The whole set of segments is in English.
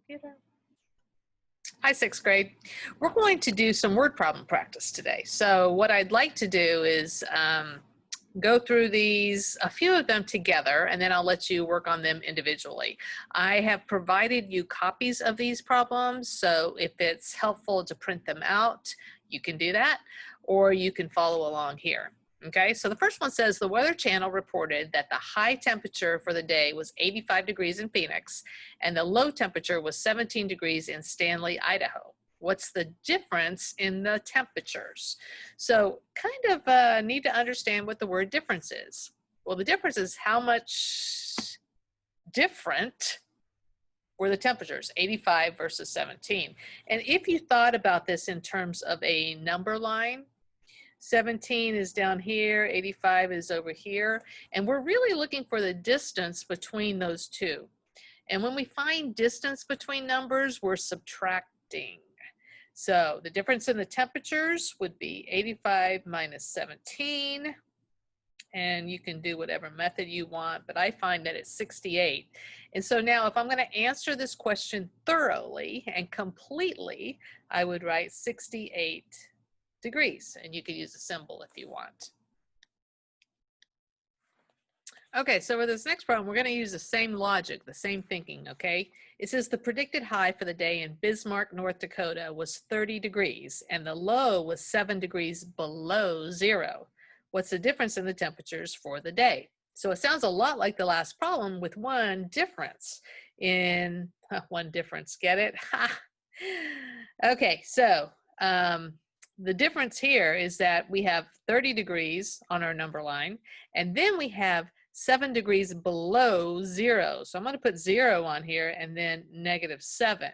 Computer. Hi, sixth grade. We're going to do some word problem practice today. So what I'd like to do is go through these, a few of them together, and then I'll let you work on them individually. I have provided you copies of these problems, so if it's helpful to print them out, you can do that, or you can follow along here. Okay, so the first one says the Weather Channel reported that the high temperature for the day was 85 degrees in Phoenix and the low temperature was 17 degrees in Stanley, Idaho. What's the difference in the temperatures? So kind of need to understand what the word difference is. Well, the difference is how much different were the temperatures, 85 versus 17. And if you thought about this in terms of a number line, 17 is down here, 85 is over here, and we're really looking for the distance between those two. And when we find distance between numbers, we're subtracting. So the difference in the temperatures would be 85 minus 17, and you can do whatever method you want, but I find that it's 68. And so now if I'm going to answer this question thoroughly and completely, I would write 68 degrees, and you could use a symbol if you want. Okay, so for this next problem, we're going to use the same logic, the same thinking, okay? It says the predicted high for the day in Bismarck, North Dakota was 30 degrees, and the low was 7 degrees below zero. What's the difference in the temperatures for the day? So it sounds a lot like the last problem with one difference in, one difference, get it? Okay, so, the difference here is that we have 30 degrees on our number line, and then we have 7 degrees below zero. So I'm going to put 0 on here and then -7.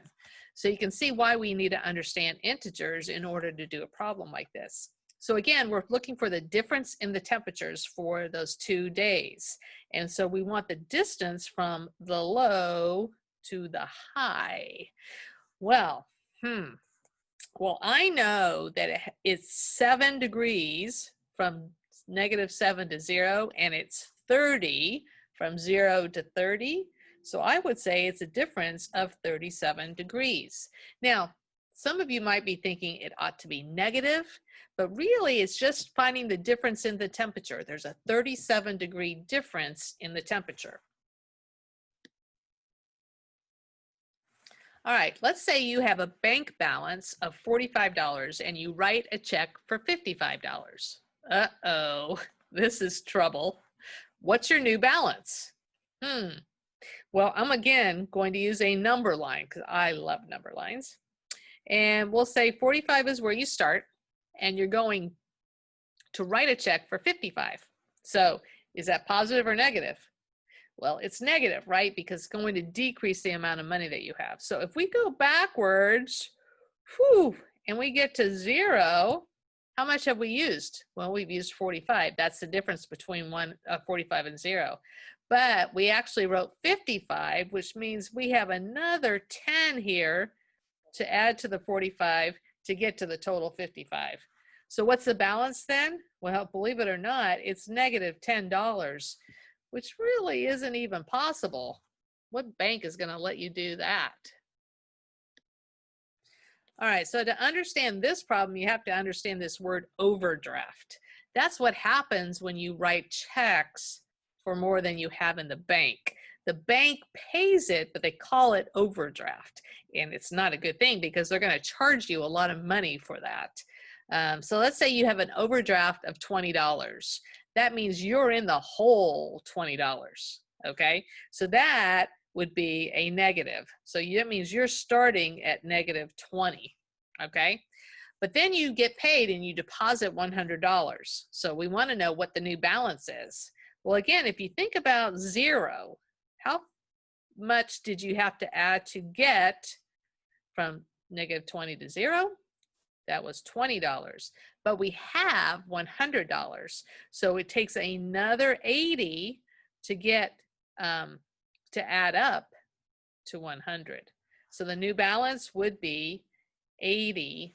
So you can see why we need to understand integers in order to do a problem like this. So again, we're looking for the difference in the temperatures for those 2 days. And so we want the distance from the low to the high. Well, Well, I know that it's 7 degrees from -7 to 0, and it's 30 from 0 to 30. So I would say it's a difference of 37 degrees. Now, some of you might be thinking it ought to be negative, but really it's just finding the difference in the temperature. There's a 37-degree difference in the temperature. All right, let's say you have a bank balance of $45 and you write a check for $55. Uh-oh, this is trouble. What's your new balance? Well, I'm again going to use a number line because I love number lines. And we'll say 45 is where you start and you're going to write a check for 55. So is that positive or negative? Well, it's negative, right? Because it's going to decrease the amount of money that you have. So if we go backwards, and we get to 0, how much have we used? Well, we've used 45. That's the difference between 45 and 0. But we actually wrote 55, which means we have another 10 here to add to the 45 to get to the total 55. So what's the balance then? Well, believe it or not, it's -$10. Which really isn't even possible. What bank is going to let you do that? All right, so to understand this problem, you have to understand this word overdraft. That's what happens when you write checks for more than you have in the bank. The bank pays it, but they call it overdraft. And it's not a good thing because they're going to charge you a lot of money for that. So let's say you have an overdraft of $20. That means you're in the whole $20, okay? So that would be a negative. So that means you're starting at -20, okay? But then you get paid and you deposit $100. So we want to know what the new balance is. Well, again, if you think about 0, how much did you have to add to get from -20 to 0? That was $20, but we have $100. So it takes another 80 to get, to add up to 100. So the new balance would be $80.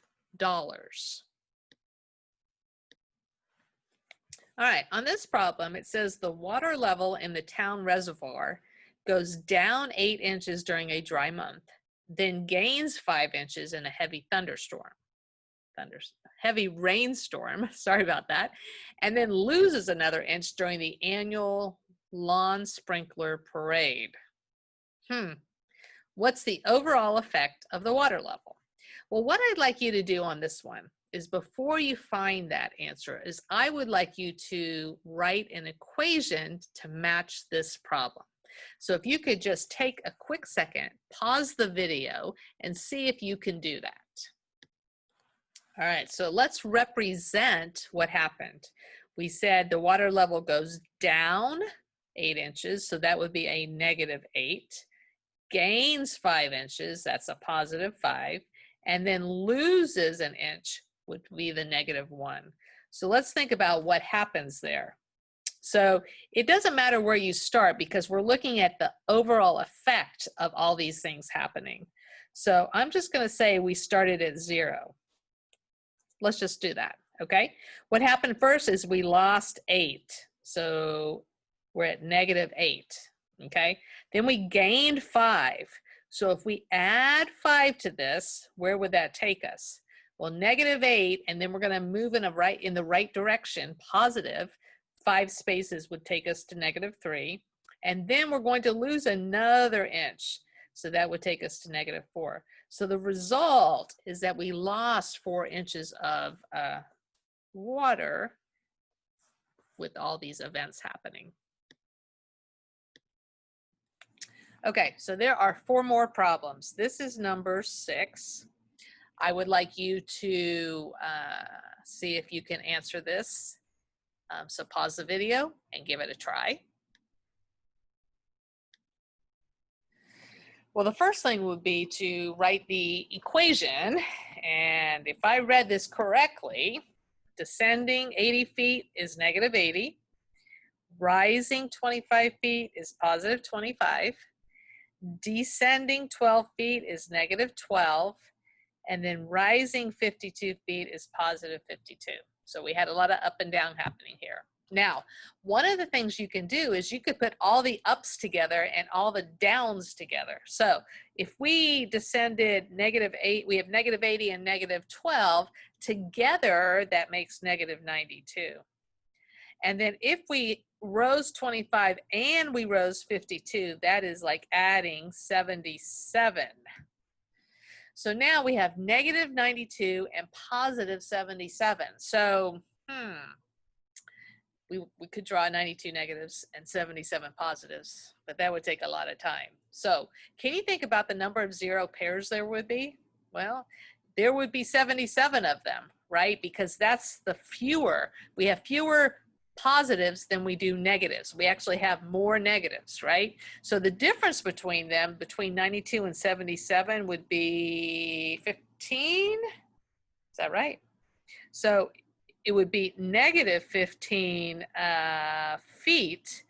All right, on this problem, it says the water level in the town reservoir goes down 8 inches during a dry month, then gains 5 inches in a heavy thunderstorm, heavy rainstorm, sorry about that, and then loses another inch during the annual lawn sprinkler parade. What's the overall effect of the water level? Well, what I'd like you to do on this one is, before you find that answer, is I would like you to write an equation to match this problem. So if you could just take a quick second, pause the video, and see if you can do that. All right, so let's represent what happened. We said the water level goes down 8 inches, so that would be a -8. Gains 5 inches, that's a +5, and then loses an inch, would be the -1. So let's think about what happens there. So it doesn't matter where you start, because we're looking at the overall effect of all these things happening. So I'm just going to say we started at 0. Let's just do that, okay? What happened first is we lost 8. So we're at -8, okay? Then we gained 5. So if we add 5 to this, where would that take us? Well, -8, and then we're going to move in the right direction, positive. 5 spaces would take us to -3. And then we're going to lose another inch. So that would take us to -4. So the result is that we lost 4 inches of water with all these events happening. Okay, so there are 4 more problems. This is number 6. I would like you to see if you can answer this. So pause the video and give it a try. Well, the first thing would be to write the equation. And if I read this correctly, descending 80 feet is -80. Rising 25 feet is +25. Descending 12 feet is -12. And then rising 52 feet is +52. So we had a lot of up and down happening here. Now, one of the things you can do is you could put all the ups together and all the downs together. So if we descended -8, we have -80 and -12. Together, that makes -92. And then if we rose 25 and we rose 52, that is like adding 77. So now we have -92 and +77. So, we could draw 92 negatives and 77 positives, but that would take a lot of time. So can you think about the number of 0 pairs there would be? Well, there would be 77 of them, right? Because that's the fewer. We have fewer positives than we do negatives. We actually have more negatives, right? So the difference between them, between 92 and 77, would be 15. Is that right? So it would be -15 feet,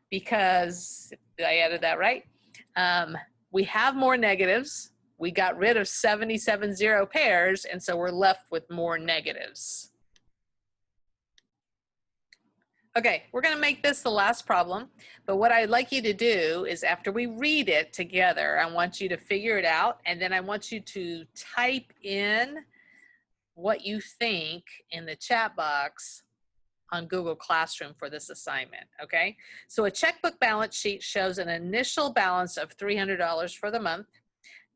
because I added that right. We have more negatives. We got rid of 77 0 pairs, and so we're left with more negatives. Okay, we're going to make this the last problem, but what I'd like you to do is, after we read it together, I want you to figure it out, and then I want you to type in what you think in the chat box on Google Classroom for this assignment, okay? So a checkbook balance sheet shows an initial balance of $300 for the month.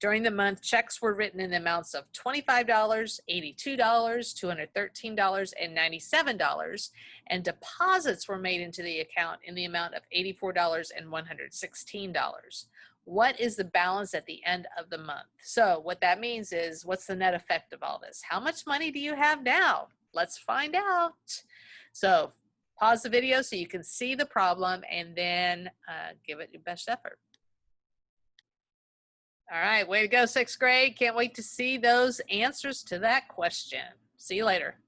During the month, checks were written in the amounts of $25, $82, $213, and $97, and deposits were made into the account in the amount of $84 and $116. What is the balance at the end of the month? So what that means is, what's the net effect of all this? How much money do you have now? Let's find out. So pause the video so you can see the problem, and then give it your best effort. All right, way to go, 6th grade. Can't wait to see those answers to that question. See you later.